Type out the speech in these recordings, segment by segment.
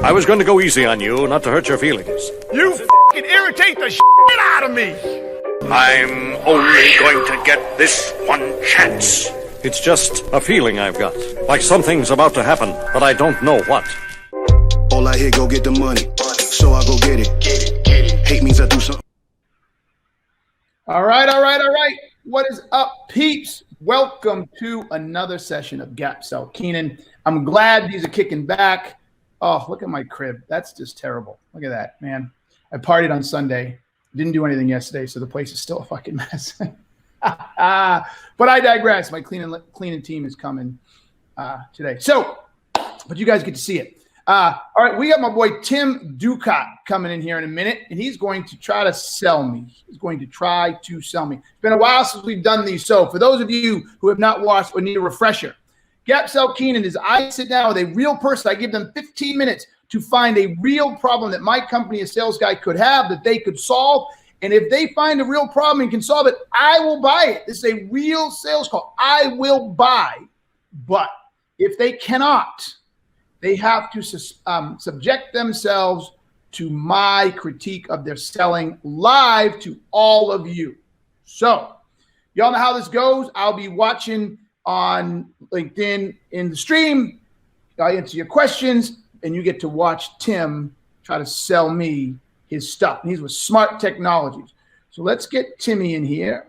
I was going to go easy on you, not to hurt your feelings. You f***ing irritate the shit out of me. I'm only going to get this one chance. It's just a feeling I've got. Like something's about to happen, but I don't know what. All I hear, go get the money. So I go get it. Hate means I do something. All right. What is up, peeps? Welcome to another session of Gap Selling Keenan. I'm glad these are kicking back. Oh, look at my crib. That's just terrible. Look at that, man. I partied on Sunday. Didn't do anything yesterday, so the place is still a fucking mess. But I digress. My cleaning team is coming today. So, but you guys get to see it. All right, we got my boy Tim Ducat coming in here in a minute, and he's going to try to sell me. It's been a while since we've done these. So for those of you who have not watched or need a refresher, Gap Selling Keenan is I sit down with a real person. I give them 15 minutes to find a real problem that my company, a sales guy, could have that they could solve. And if they find a real problem and can solve it, I will buy it. This is a real sales call. I will buy. But if they cannot, they have to subject themselves to my critique of their selling live to all of you. So y'all know how this goes. I'll be watching on LinkedIn in the stream. I answer your questions, and you get to watch Tim try to sell me his stuff. And he's with Smart Technologies. So let's get Timmy in here.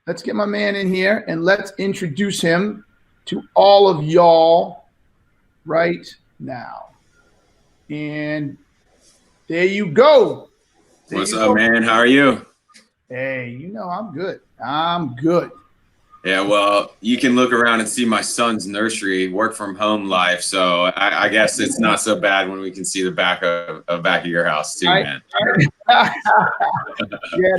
Let's get my man in here, and let's introduce him to all of y'all right now. And there you go. What's up, man? How are you? Hey, you know I'm good. I'm good. Yeah, well, you can look around and see my son's nursery, work from home life. So I guess it's not so bad when we can see the back of your house too, man. Yeah,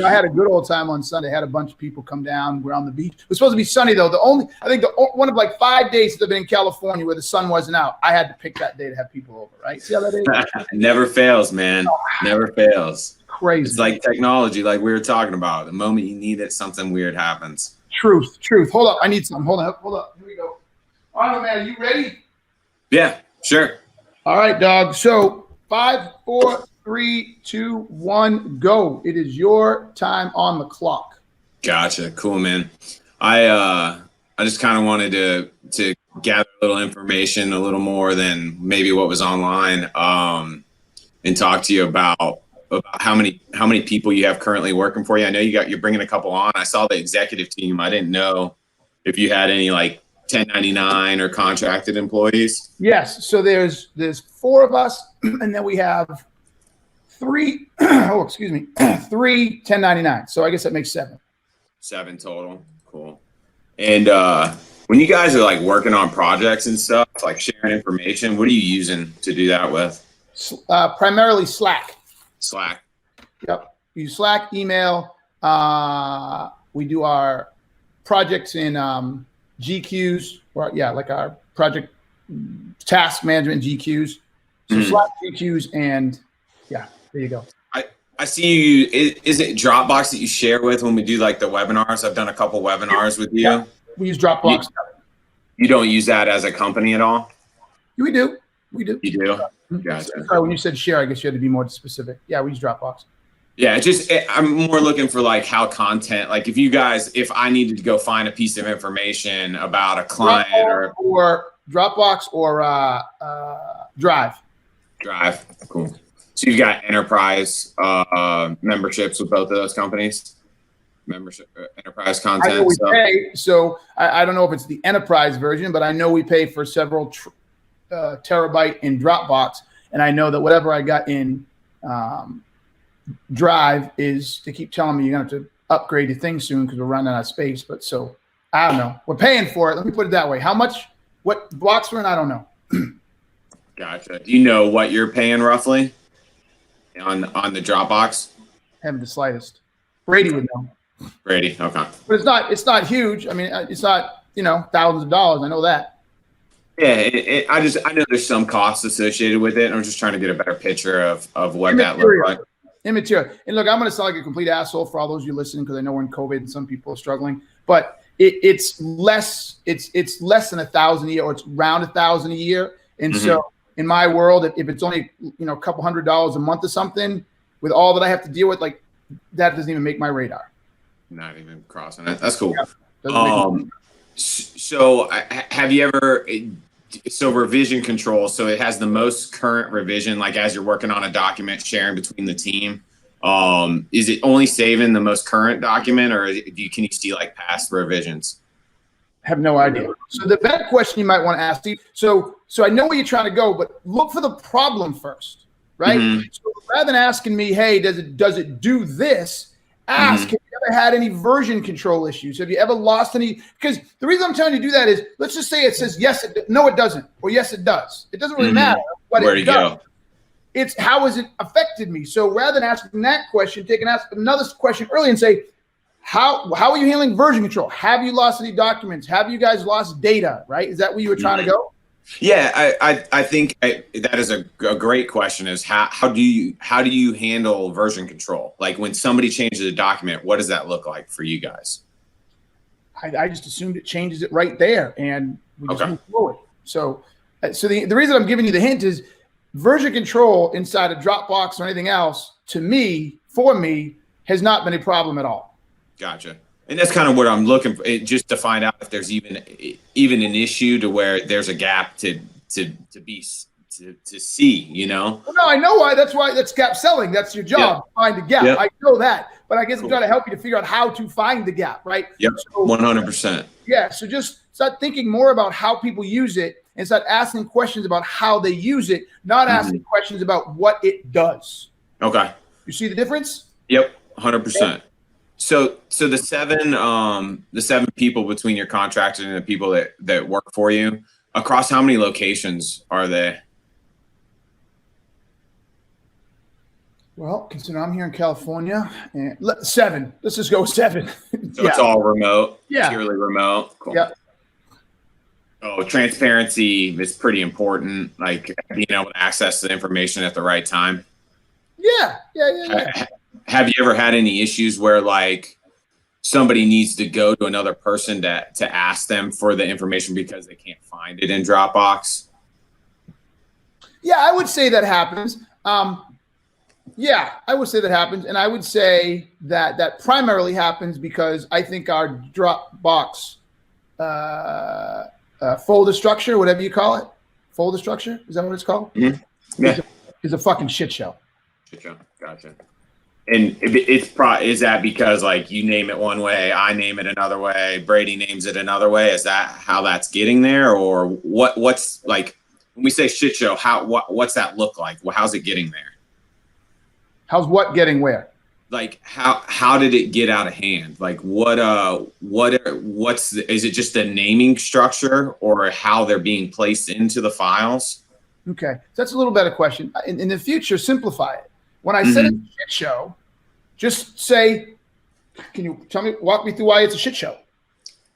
I had a good old time on Sunday. Had a bunch of people come down. We're on the beach. It was supposed to be sunny though. One of like 5 days since I've been in California where the sun wasn't out. I had to pick that day to have people over. Right? See how that is? Never fails, man. Never fails. Crazy. It's like technology, like we were talking about. The moment you need it, something weird happens. Truth. Hold up. I need some. Hold up. Here we go. All right, man. Are you ready? Yeah, sure. All right, dog. So 5, 4, 3, 2, 1, go. It is your time on the clock. Gotcha. Cool, man. I just kind of wanted to gather a little information, a little more than maybe what was online, and talk to you about how many people you have currently working for you. I know you're bringing a couple on. I saw the executive team. I didn't know if you had any like 1099 or contracted employees. Yes. So there's 4 of us, and then we have 3. 3 1099. So I guess that makes 7. 7 total. Cool. And when you guys are like working on projects and stuff, like sharing information, what are you using to do that with? Primarily Slack. Yep. We use Slack, email. We do our projects in GQs, like our project task management GQs. So Slack, GQs, and yeah, there you go. I see you. Is it Dropbox that you share with when we do like the webinars? I've done a couple webinars with you. Yeah, we use Dropbox. You don't use that as a company at all? We do. You do? Gotcha. Sorry, when you said share, I guess you had to be more specific. Yeah, we use Dropbox. Yeah, I'm more looking for like how content, like if I needed to go find a piece of information about a client or Dropbox or Drive. Drive, cool. So you've got enterprise memberships with both of those companies? Enterprise content. I know we pay, so I don't know if it's the enterprise version, but I know we pay for several terabyte in Dropbox, and I know that whatever I got in Drive is, they keep telling me you're gonna have to upgrade your thing soon because we're running out of space. But so I don't know. We're paying for it. Let me put it that way. How much? What blocks we're in? I don't know. Gotcha. Do you know what you're paying roughly on the Dropbox? Haven't the slightest. Brady would know. Brady, okay. But it's not huge. I mean, it's not thousands of dollars. I know that. Yeah, I know there's some costs associated with it. I'm just trying to get a better picture of what that looks like. Immaterial. And look, I'm going to sound like a complete asshole for all those of you listening because I know we're in COVID and some people are struggling. But it's less than $1,000 a year, or it's around $1,000 a year. And so in my world, if it's only, a couple $100 a month or something, with all that I have to deal with, like that doesn't even make my radar. Not even crossing it. That's cool. Yeah, so have you ever, so revision control, so it has the most current revision, like as you're working on a document sharing between the team, is it only saving the most current document, or can you see like past revisions? Have no idea. So the better question you might want to ask, Steve. So I know where you're trying to go, but look for the problem first, right? So rather than asking me, hey, does it do this? Ask, have you ever had any version control issues? Have you ever lost any? Because the reason I'm telling you to do that is, let's just say it says yes, no, it doesn't, or yes, it does. It doesn't really matter what Where'd it it does. go? It's how has it affected me? So rather than asking that question, take and ask another question early and say, How are you handling version control? Have you lost any documents? Have you guys lost data, right? Is that where you were trying to go? Yeah, I think that is a great question, is how do you handle version control? Like when somebody changes a document, what does that look like for you guys? I just assumed it changes it right there, and we just move forward. So the reason I'm giving you the hint is version control inside a Dropbox or anything else, for me, has not been a problem at all. Gotcha. And that's kind of what I'm looking for, just to find out if there's even an issue to where there's a gap to see, Well, no, I know why. That's gap selling. That's your job. Find the gap. I know that, but I guess I'm trying to help you to figure out how to find the gap, right? Yep. 100%. Yeah. So just start thinking more about how people use it and start asking questions about how they use it, not asking questions about what it does. Okay. You see the difference? Yep. 100%. So the seven people between your contractors and the people that work for you, across how many locations are they? Well, consider I'm here in California, and 7. Let's just go with 7. So it's all remote. Yeah. Purely remote. Cool. Yeah. Oh, transparency is pretty important. Like being able to access the information at the right time. Yeah. Have you ever had any issues where like somebody needs to go to another person to ask them for the information because they can't find it in Dropbox? Yeah, I would say that happens. Yeah, I would say that happens. And I would say that primarily happens because I think our Dropbox folder structure, whatever you call it, folder structure, is that what it's called? Mm-hmm. Yeah. Is a fucking shit show. Shit show. Gotcha. And is that because like you name it one way, I name it another way, Brady names it another way? Is that how that's getting there, or what's like when we say shit show? What's that look like? How's it getting there? How's what getting where? Like how did it get out of hand? Like is it just a naming structure or how they're being placed into the files? Okay, so that's a little better question. In the future, simplify it. When I said it's a shit show, just say, can you walk me through why it's a shit show?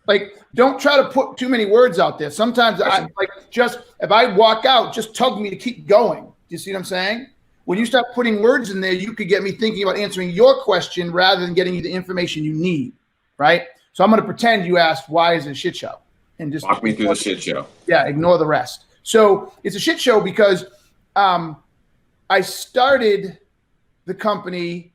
Like, don't try to put too many words out there. Sometimes if I walk out, just tug me to keep going. Do you see what I'm saying? When you start putting words in there, you could get me thinking about answering your question rather than getting you the information you need, right? So I'm going to pretend you asked, why is it a shit show? And just walk me through the shit show. Yeah, ignore the rest. So it's a shit show because I started the company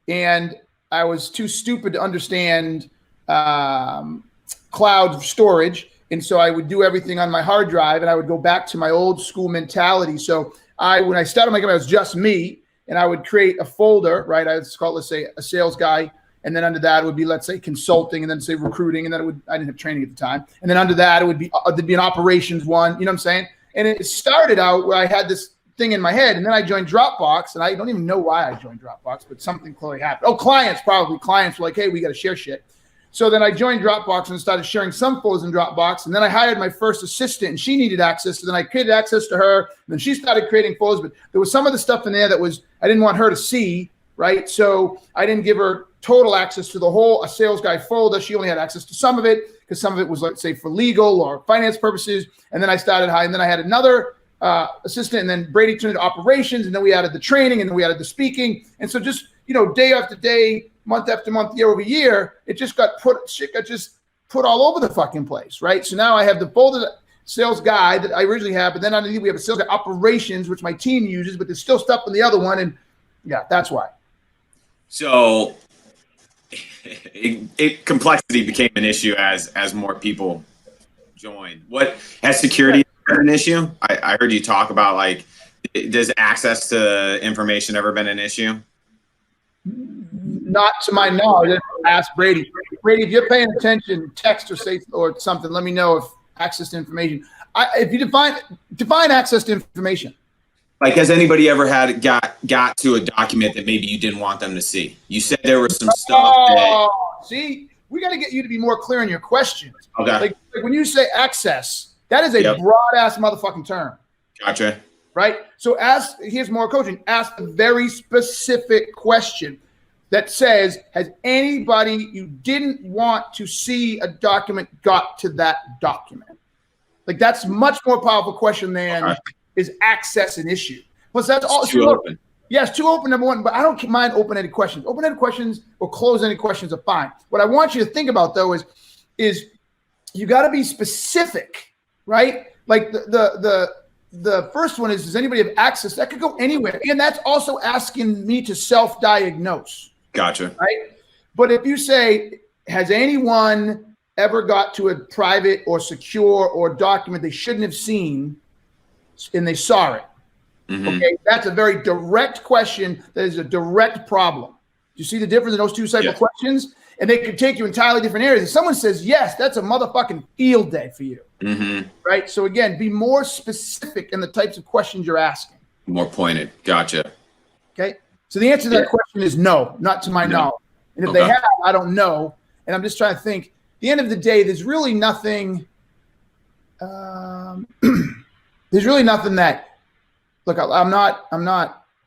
and I was too stupid to understand cloud storage. And so I would do everything on my hard drive and I would go back to my old school mentality. So when I started my company, it was just me and I would create a folder, right? I would call it, let's say, a sales guy. And then under that would be, let's say, consulting, and then say recruiting. And then I didn't have training at the time. And then under that, it would be, there'd be an operations one, you know what I'm saying? And it started out where I had this thing in my head, and then I joined Dropbox, and I don't even know why I joined Dropbox, but something clearly happened. Oh, clients were like, hey, we got to share shit. So then I joined Dropbox and started sharing some folders in Dropbox, and then I hired my first assistant, and she needed access, so then I created access to her, and then she started creating folders, but there was some of the stuff in there that I didn't want her to see, right? So I didn't give her total access to the whole sales guy folder. She only had access to some of it, because some of it was, let's say, for legal or finance purposes, and then I started and then I had another assistant, and then Brady turned into operations, and then we added the training, and then we added the speaking. And so just, day after day, month after month, year over year, it just got put all over the fucking place, right? So now I have the folder sales guy that I originally have, but then underneath we have a sales guy operations, which my team uses, but there's still stuff in the other one. And yeah, that's why. So complexity became an issue as more people joined. What has security been an issue? I heard you talk about, like, does access to information ever been an issue? Not to my knowledge. Ask Brady. Brady, if you're paying attention, text or say or something. Let me know if access to information. If you define access to information. Like, has anybody ever got to a document that maybe you didn't want them to see? You said there was some stuff that. See, we got to get you to be more clear in your questions. Okay. Like when you say access, that is a broad ass motherfucking term. Gotcha. Right. So here's more coaching. Ask a very specific question that says, has anybody you didn't want to see a document got to that document? Like, that's much more powerful question than is access an issue. Plus, that's all too open. Yes, too open, number one, but I don't mind open-ended questions. Open-ended questions or closed-ended questions are fine. What I want you to think about, though, is you got to be specific, right? Like the first one is, does anybody have access? That could go anywhere. And that's also asking me to self-diagnose. Gotcha. Right? But if you say, has anyone ever got to a private or secure or document they shouldn't have seen and they saw it? Mm-hmm. Okay, that's a very direct question. That is a direct problem. Do you see the difference in those two types of questions? And they could take you entirely different areas. If someone says yes, that's a motherfucking field day for you. Mm-hmm. Right? So again, be more specific in the types of questions you're asking. More pointed. Gotcha. Okay. So the answer to that question is no, not to my knowledge. And if they have, I don't know. And I'm just trying to think. At the end of the day, there's really nothing. There's really nothing that. Look, I'm not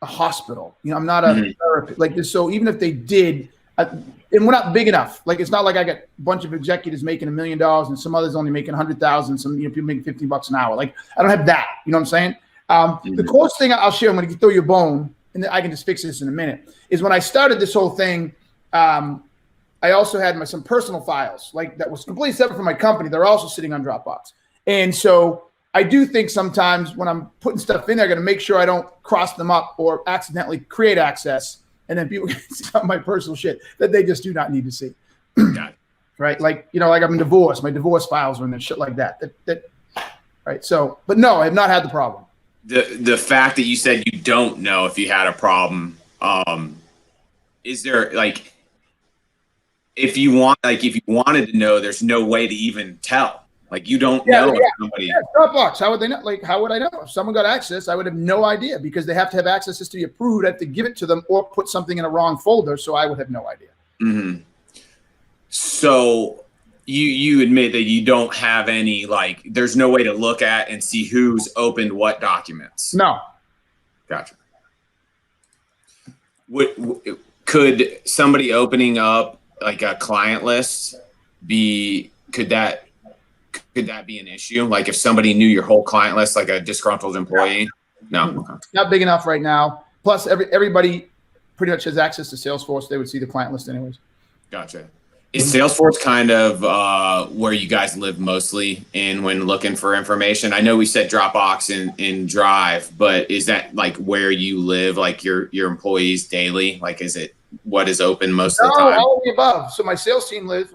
a hospital. You know, I'm not a therapist like this. So even if they did, and we're not big enough. Like, it's not like I got a bunch of executives making $1 million and some others only making 100,000. Some people making $15 an hour. Like, I don't have that. You know what I'm saying? The closest thing I'll share, I'm going to throw you a bone, and I can just fix this in a minute, is when I started this whole thing, I also had some personal files, like, that was completely separate from my company. They're also sitting on Dropbox. And so I do think sometimes when I'm putting stuff in there, I got to make sure I don't cross them up or accidentally create access. And then people can see some of my personal shit that they just do not need to see. Right? Like, you know, like I'm divorced. My divorce files are in there, shit like that. Right? So, but no, I have not had the problem. The fact that you said you don't know if you had a problem, is there, like, if you wanted to know, there's no way to even tell. Like, you don't know if somebody. Yeah, Dropbox. How would they know? Like, how would I know? If someone got access, I would have no idea, because they have to have access to be approved. I have to give it to them or put something in a wrong folder. So I would have no idea. Mm-hmm. So you admit that you don't have any, like, there's no way to look at and see who's opened what documents. No. Gotcha. Could somebody opening up like a client list could that be an issue? Like, if somebody knew your whole client list, like a disgruntled employee? No. Okay. Not big enough right now. Plus, everybody pretty much has access to Salesforce. They would see the client list anyways. Gotcha. Is Salesforce kind of where you guys live mostly in when looking for information? I know we said Dropbox in Drive, but is that like where you live, like your employees daily? Like, is it what is open most of the time? All of the above. So my sales team lives,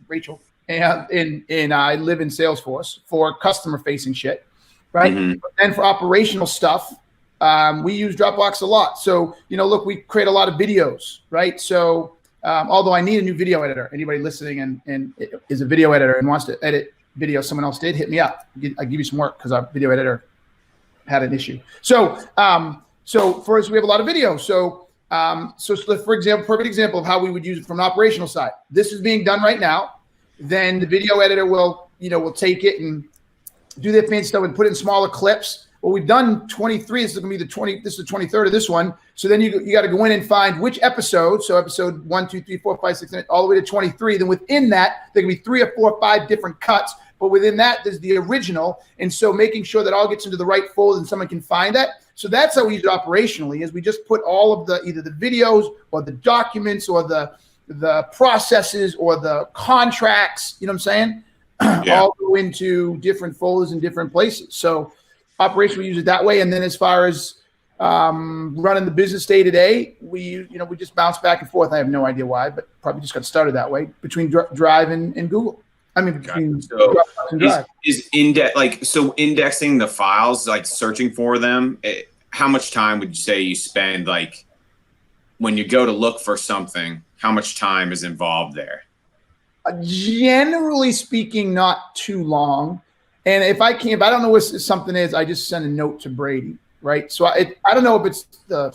Rachel, and I live in Salesforce for customer-facing shit, right? Mm-hmm. And for operational stuff, we use Dropbox a lot. So, you know, look, we create a lot of videos, right? So, although I need a new video editor, anybody listening and is a video editor and wants to edit video someone else did, hit me up. I'll give you some work because our video editor had an issue. So first we have a lot of video. So for example, perfect example of how we would use it from an operational side. This is being done right now. Then the video editor will take it and do their fancy stuff and put it in smaller clips. Well, we've done 23. This is going to be this is the 23rd of this one. So then you got to go in and find which episode. So episode 1, 2, 3, 4, 5, 6, 7, all the way to 23. Then within that, there can be 3 or 4 or 5 different cuts. But within that, there's the original. And so making sure that all gets into the right folder and someone can find that. So that's how we use it operationally, is we just put all of either the videos or the documents or the processes or the contracts, you know what I'm saying? all go into different folders in different places. So operationally, we use it that way. And then as far as running the business day to day, we just bounce back and forth. I have no idea why, but probably just got started that way between Drive and Google. I mean, between Dropbox and Drive. So indexing the files, like searching for them, how much time would you say you spend, like when you go to look for something, how much time is involved there? Generally speaking, not too long. And if I don't know what something is, I just send a note to Brady, right? So I don't know if it's the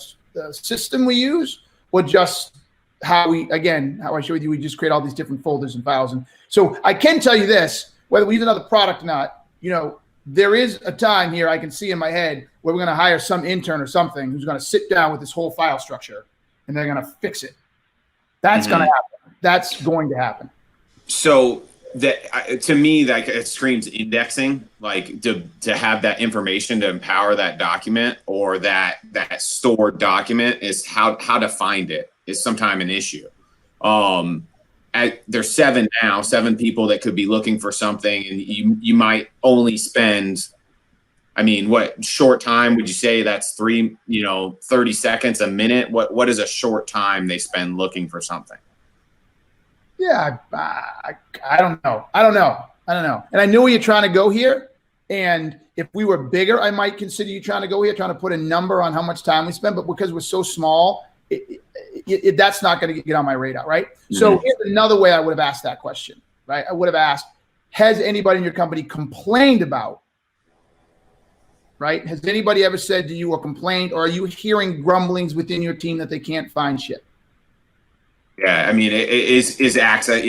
system we use or just how I showed you, we just create all these different folders and files. And so I can tell you this, whether we use another product or not, there is a time here I can see in my head where we're going to hire some intern or something who's going to sit down with this whole file structure and they're going to fix it. That's going to happen. That's going to happen. So that, to me, like, it screams indexing, like to have that information to empower that document or that stored document is how to find it is sometimes an issue. There's seven people that could be looking for something, and you might only spend, what short time would you say that's 30 seconds, a minute? What is a short time they spend looking for something? Yeah, I don't know. And I know where you're trying to go here. And if we were bigger, I might consider you trying to go here, trying to put a number on how much time we spend. But because we're so small, that's not going to get on my radar, right? Mm-hmm. So here's another way I would have asked that question, right? I would have asked, has anybody in your company complained about, right? Has anybody ever said to you or complained, or are you hearing grumblings within your team that they can't find shit? Yeah, is access,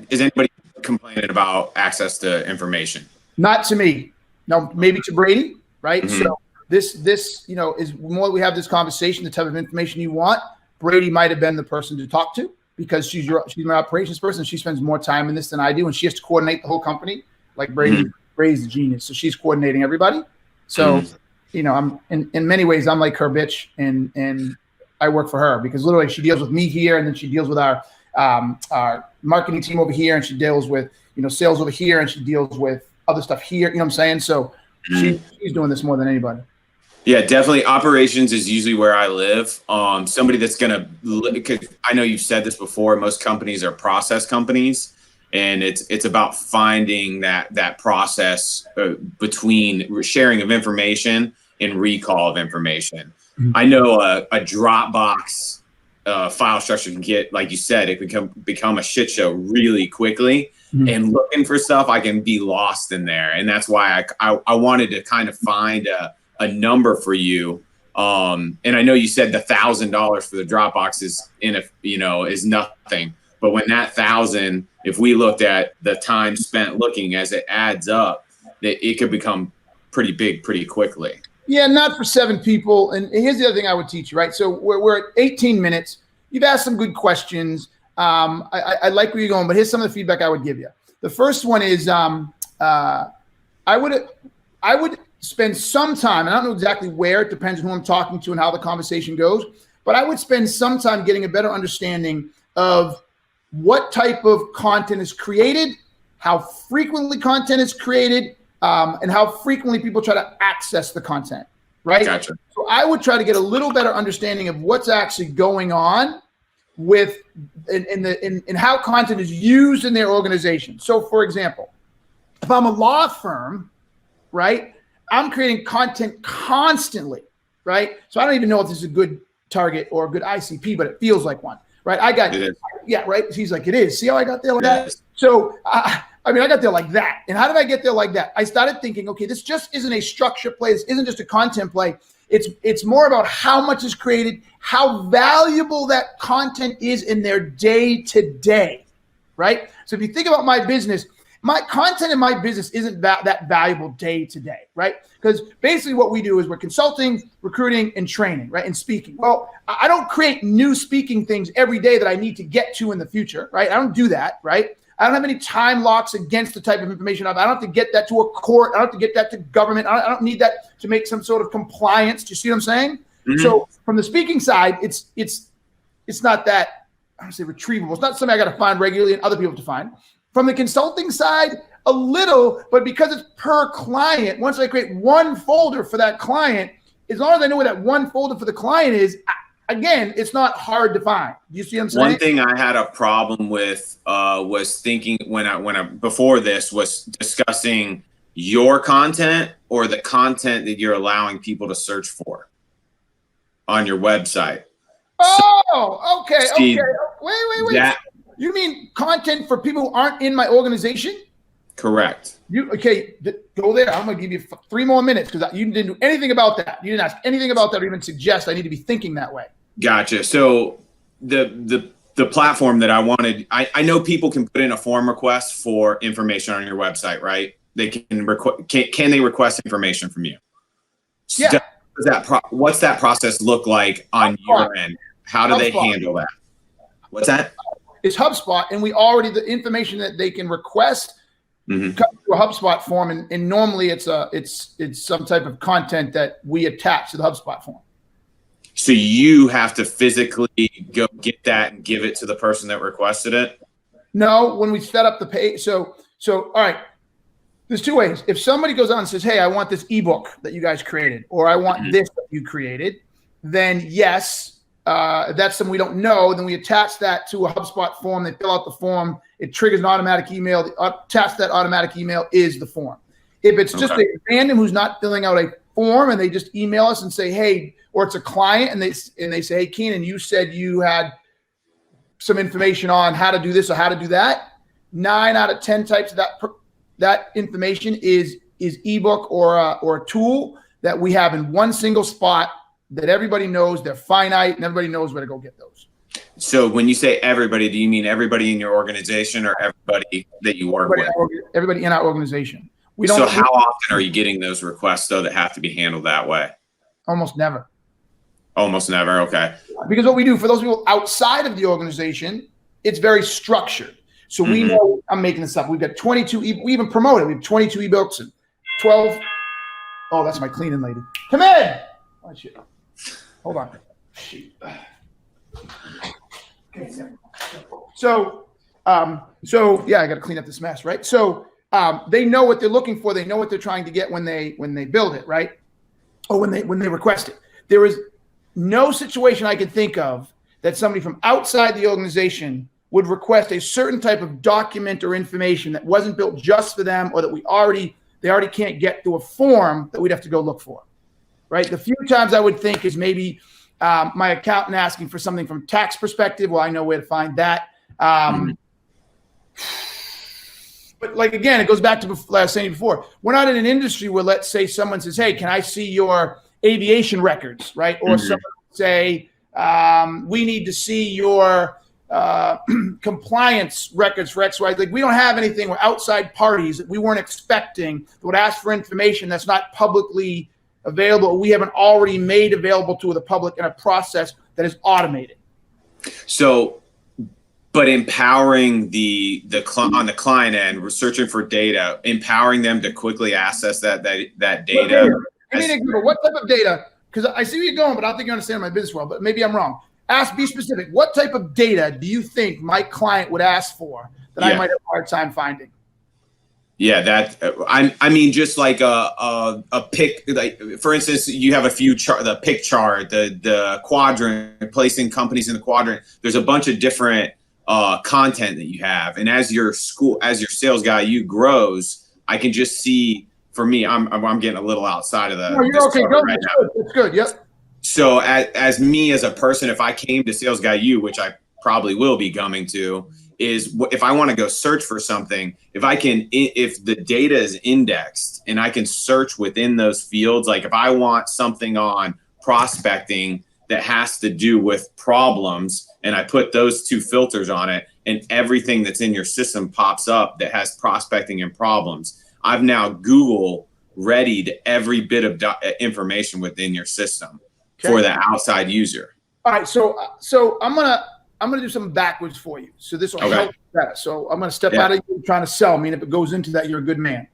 is anybody complaining about access to information? Not to me. No, maybe to Brady, right? Mm-hmm. So this is more we have this conversation, the type of information you want. Brady might have been the person to talk to because she's my operations person. She spends more time in this than I do, and she has to coordinate the whole company. Like Brady's the genius, so she's coordinating everybody. So I'm in many ways I'm like her bitch, and I work for her because literally she deals with me here, and then she deals with our marketing team over here, and she deals with sales over here, and she deals with other stuff here. You know what I'm saying? So she's doing this more than anybody. Yeah, definitely. Operations is usually where I live. Somebody that's gonna, because I know you've said this before. Most companies are process companies, and it's about finding that process between sharing of information and recall of information. I know a Dropbox file structure can get, like you said, it can become a shit show really quickly. And looking for stuff, I can be lost in there. And that's why I wanted to kind of find a number for you. And I know you said the $1,000 for the Dropbox is nothing. But when that $1,000, if we looked at the time spent looking as it adds up, it could become pretty big pretty quickly. Yeah, not for 7 people. And here's the other thing I would teach you, right? So we're at 18 minutes. You've asked some good questions. I like where you're going, but here's some of the feedback I would give you. The first one is I would spend some time, and I don't know exactly where, it depends on who I'm talking to and how the conversation goes, but I would spend some time getting a better understanding of what type of content is created, how frequently content is created, and how frequently people try to access the content, right? Gotcha. So I would try to get a little better understanding of what's actually going on with in how content is used in their organization. So for example, if I'm a law firm, right, I'm creating content constantly, right? So I don't even know if this is a good target or a good ICP, but it feels like one, right? Yeah, right? He's like, it is. See how I got there like that? So I got there like that. And how did I get there like that? I started thinking, okay, this just isn't a structure play. This isn't just a content play. It's more about how much is created, how valuable that content is in their day to day, right? So if you think about my business, my content in my business isn't that valuable day to day, right? Because basically what we do is we're consulting, recruiting, and training, right? And speaking. Well, I don't create new speaking things every day that I need to get to in the future, right? I don't do that, right? I don't have any time locks against the type of information. I don't have to get that to a court. I don't have to get that to government. I don't need that to make some sort of compliance. Do you see what I'm saying? Mm-hmm. So from the speaking side, it's not that, I don't say retrievable. It's not something I got to find regularly and other people to find. From the consulting side, a little, but because it's per client, once I create one folder for that client, as long as I know where that one folder for the client is, again, it's not hard to find. Do you see what I'm saying? One thing I had a problem with was thinking when I before this was discussing your content or the content that you're allowing people to search for on your website. Oh, okay. See, okay. Wait. That, You mean content for people who aren't in my organization? correct. Go there. I'm going to give you 3 more minutes because you didn't do anything about that. You didn't ask anything about that or even suggest I need to be thinking that way. Gotcha. So the platform that I wanted, I know people can put in a form request for information on your website, right? They can can they request information from you? Yeah. What's that process look like on your end? How do they handle that? What's that? It's HubSpot, and the information that they can request comes to a HubSpot form, and normally it's some type of content that we attach to the HubSpot form. So you have to physically go get that and give it to the person that requested it? No, when we set up the page. So all right, there's 2 ways. If somebody goes on and says, hey, I want this ebook that you guys created, or I want this that you created, then yes, if that's something we don't know, then we attach that to a HubSpot form. They fill out the form. It triggers an automatic email. Attached to that automatic email is the form. If it's just a random who's not filling out a form and they just email us and say, hey, or it's a client and they say, hey, Keenan, you said you had some information on how to do this or how to do that. 9 out of 10 types of that information is ebook or a tool that we have in one single spot that everybody knows. They're finite and everybody knows where to go get those. So when you say everybody, do you mean everybody in your organization or everybody that you work with? Everybody in our organization. So how often are you getting those requests though that have to be handled that way? Almost never. Almost never. Okay. Because what we do for those people outside of the organization, it's very structured. So we know, I'm making this up. We've got 22, we even promote it. We have 22 ebooks and 12. Oh, that's my cleaning lady. Come in. Oh, shit. Hold on. Shoot. So yeah, I got to clean up this mess, right? So they know what they're looking for. They know what they're trying to get when they build it, right? Or when they request it. There is no situation I can think of that somebody from outside the organization would request a certain type of document or information that wasn't built just for them, or that they already can't get through a form that we'd have to go look for, right? The few times I would think is maybe my accountant asking for something from tax perspective. Well, I know where to find that. But like, again, it goes back to what I was saying before. We're not in an industry where, let's say someone says, hey, can I see your aviation records, right? Or someone would say, we need to see your compliance records for X, Y. Like, we don't have anything. We're outside parties that we weren't expecting that would ask for information that's not publicly available. We haven't already made available to the public in a process that is automated. So, but empowering on the client end, we're searching for data, empowering them to quickly access that data. What type of data? Because I see where you're going, but I don't think you understand my business well. But maybe I'm wrong. Be specific. What type of data do you think my client would ask for that I might have a hard time finding? Yeah, I mean, just like a pick. Like, for instance, you have a few the pick chart, the quadrant, placing companies in the quadrant. There's a bunch of different content that you have, and as your sales guy, you grows. I can just see. For me, I'm getting a little outside of the. No, you're okay. Go. Right now. It's good. Yep. So as me as a person, if I came to Sales Guy U, which I probably will be coming to, is if I want to go search for something, if the data is indexed and I can search within those fields, like if I want something on prospecting that has to do with problems, and I put those 2 filters on it, and everything that's in your system pops up that has prospecting and problems, I've now Google readied every bit of information within your system for the outside user. All right, so I'm gonna do something backwards for you. So this will help better. So I'm gonna step out of you trying to sell me, and if it goes into that, you're a good man.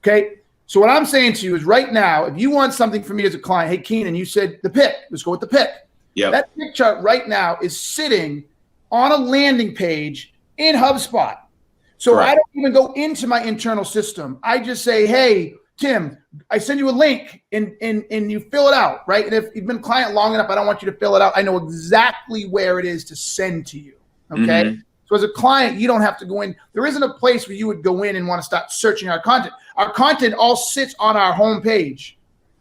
Okay. So what I'm saying to you is, right now, if you want something from me as a client, hey Keenan, you said the pick. Let's go with the pick. Yeah. That pick chart right now is sitting on a landing page in HubSpot So Correct. I don't even go into my internal system. I just say, hey, Tim, I send you a link and you fill it out, right? And if you've been a client long enough, I don't want you to fill it out. I know exactly where it is to send to you, okay? Mm-hmm. So as a client, you don't have to go in. There isn't a place where you would go in and want to start searching our content. Our content all sits on our homepage,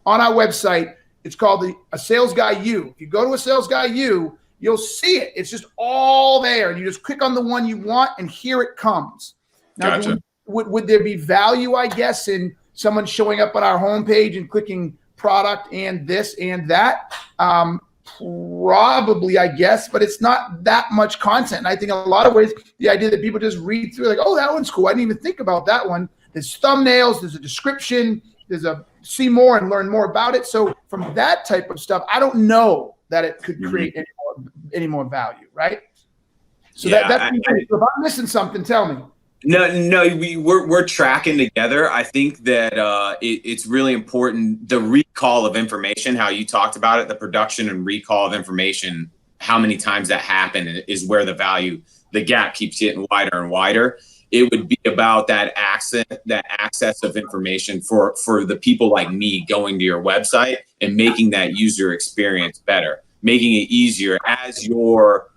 on our website. It's called a Sales Guy U. If you go to a Sales Guy U, you'll see it. It's just all there. And you just click on the one you want and here it comes. Now, Gotcha. would there be value, I guess, in someone showing up on our homepage and clicking product and this and that? Probably, I guess, but it's not that much content. And I think in a lot of ways, the idea that people just read through like, oh, that one's cool. I didn't even think about that one. There's thumbnails, there's a description, there's a see more and learn more about it. So from that type of stuff, I don't know that it could create any more value, right? So Yeah, if I'm missing something, tell me. No, we're tracking together. I think that it's really important. The recall of information, how you talked about it, the production and recall of information, how many times that happened is where the gap keeps getting wider and wider. It would be about that access of information for the people like me going to your website and making that user experience better, making it easier as your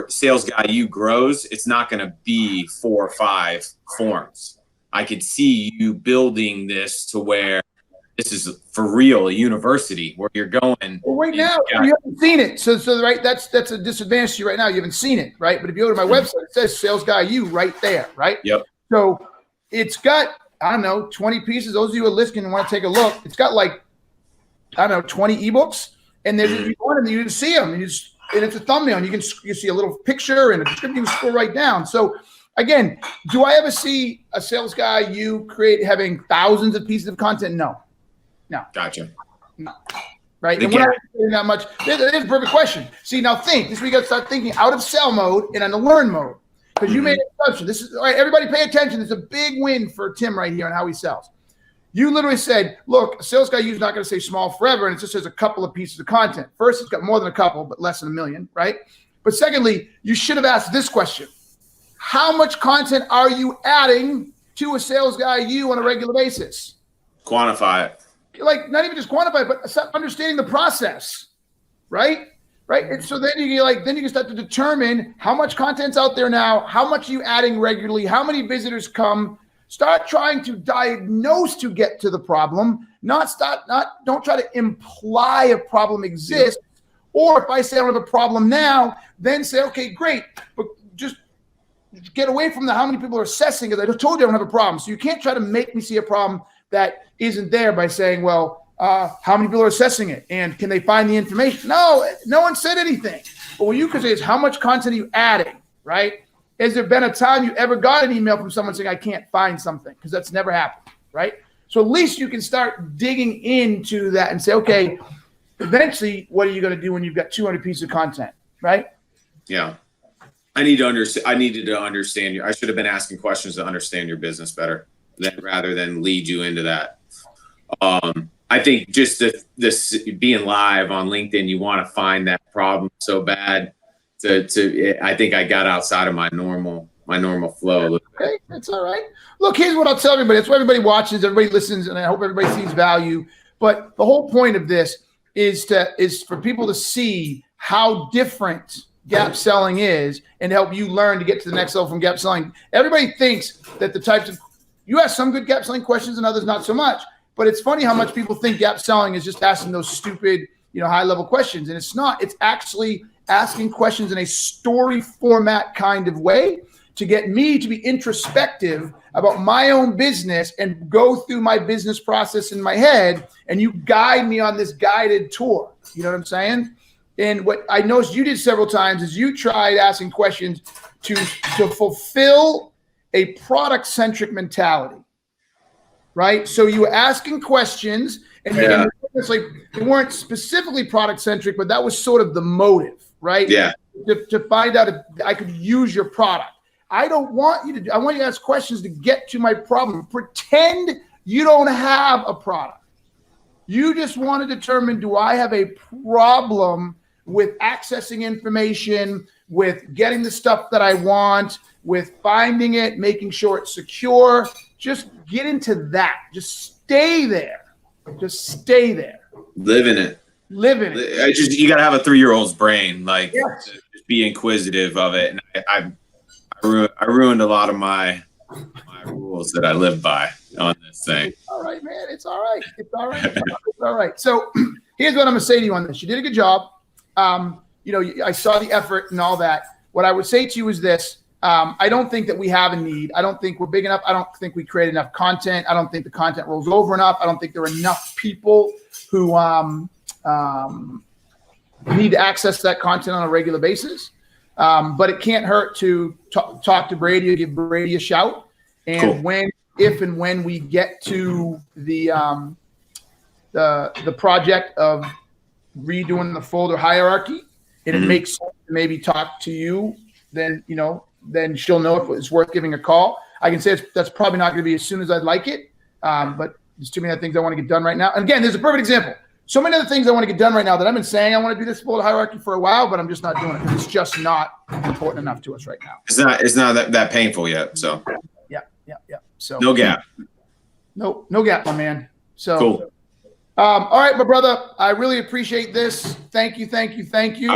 Sales Guy U grows. It's not going to be 4 or 5 forms. I could see you building this to where this is for real, a university where you're going. Well, right now, you haven't seen it. So right, that's a disadvantage to you right now. You haven't seen it, right? But if you go to my website, it says Sales Guy U right there, right? Yep. So it's got, I don't know, 20 pieces. Those of you who are listening and want to take a look, it's got like, I don't know, 20 ebooks. And there's you go in and you see them. And it's a thumbnail. And you see a little picture and a description. You can scroll right down. So again, do I ever see a Sales Guy U having thousands of pieces of content? No. Gotcha. No. Right? And we're not doing that much. There's a perfect question. See, now think. This is where you got to start thinking out of sell mode and in the learn mode. Because you made an assumption. This is all right. Everybody pay attention. It's a big win for Tim right here on how he sells. You literally said, look, a Sales Guy U is not going to say small forever, and it just says a couple of pieces of content. First, it's got more than a couple, but less than 1 million, right? But secondly, you should have asked this question. How much content are you adding to a Sales Guy U on a regular basis? Quantify it. Like, not even just quantify it, but understanding the process, right? Right. And so then you can start to determine how much content's out there now, how much are you adding regularly, how many visitors come. Start trying to diagnose to get to the problem, don't try to imply a problem exists. Yeah. Or if I say I don't have a problem now, then say, okay, great, but just get away from how many people are assessing, because I told you I don't have a problem. So you can't try to make me see a problem that isn't there by saying, well, how many people are assessing it? And can they find the information? No one said anything. But what you could say is, how much content are you adding, right? Has there been a time you ever got an email from someone saying, I can't find something? Because that's never happened, right? So at least you can start digging into that and say, okay, eventually, what are you going to do when you've got 200 pieces of content, right? Yeah. I needed to understand you. I should have been asking questions to understand your business better rather than lead you into that. I think just this being live on LinkedIn, you want to find that problem so bad. I think I got outside of my normal flow. Okay, that's all right. Look, here's what I'll tell everybody. That's why everybody watches, everybody listens, and I hope everybody sees value. But the whole point of this is for people to see how different gap selling is and help you learn to get to the next level from gap selling. Everybody thinks that the types of you ask some good gap selling questions and others not so much. But it's funny how much people think gap selling is just asking those stupid, high level questions, and it's not. It's actually asking questions in a story format kind of way to get me to be introspective about my own business and go through my business process in my head, and you guide me on this guided tour. You know what I'm saying? And what I noticed you did several times is you tried asking questions to fulfill a product-centric mentality, right? So you were asking questions, and it's like they weren't specifically product-centric, but that was sort of the motive, right? Yeah. To find out if I could use your product. I want you to ask questions to get to my problem. Pretend you don't have a product. You just want to determine, do I have a problem with accessing information, with getting the stuff that I want, with finding it, making sure it's secure. Just get into that. Just stay there. Just stay there. Live in it. Live in it. You got to have a 3-year-old's brain. Like, yes. Just be inquisitive of it. And I ruined a lot of my rules that I live by on this thing. It's all right, man. It's all right. It's all right. It's all right. So here's what I'm going to say to you on this. You did a good job. I saw the effort and all that. What I would say to you is this. I don't think that we have a need. I don't think we're big enough. I don't think we create enough content. I don't think the content rolls over enough. I don't think there are enough people who need to access that content on a regular basis. But it can't hurt to talk to Brady or give Brady a shout. And cool. if and when we get to the project of redoing the folder hierarchy, and it makes sense to maybe talk to you, then she'll know if it's worth giving a call. I can say that's probably not going to be as soon as I'd like it, but there's too many other things I want to get done right now. And again, there's a perfect example. So many other things I want to get done right now that I've been saying I want to do this folder hierarchy for a while, but I'm just not doing it because it's just not important enough to us right now. It's not that painful yet. So yeah. So no gap. No gap, my man. So cool. All right, my brother. I really appreciate this. Thank you. I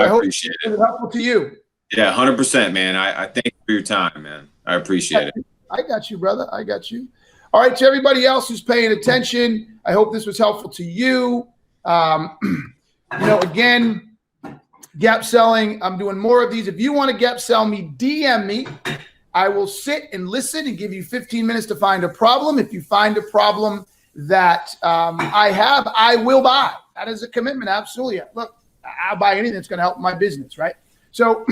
hope it was helpful to you. Yeah, 100%, man. I thank you for your time, man. I appreciate it. I got you, brother. I got you. All right, to everybody else who's paying attention, I hope this was helpful to you. Again, gap selling. I'm doing more of these. If you want to gap sell me, DM me. I will sit and listen and give you 15 minutes to find a problem. If you find a problem that I have, I will buy. That is a commitment. Absolutely. Look, I'll buy anything that's going to help my business, right? So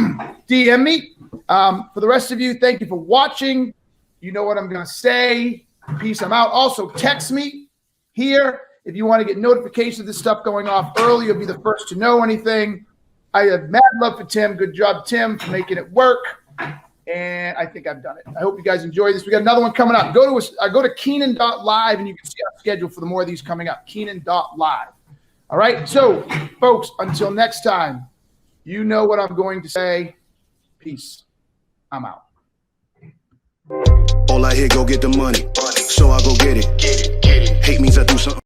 DM me. For the rest of you, thank you for watching. You know what I'm going to say. Peace. I'm out. Also, text me here. If you want to get notifications of this stuff going off early, you'll be the first to know anything. I have mad love for Tim. Good job, Tim, for making it work. And I think I've done it. I hope you guys enjoy this. We got another one coming up. Go to Keenan.live and you can see our schedule for the more of these coming up. Keenan.live. All right. So, folks, until next time, you know what I'm going to say. Peace. I'm out. All I hear, go get the money. So I go get it. Hate means I do something.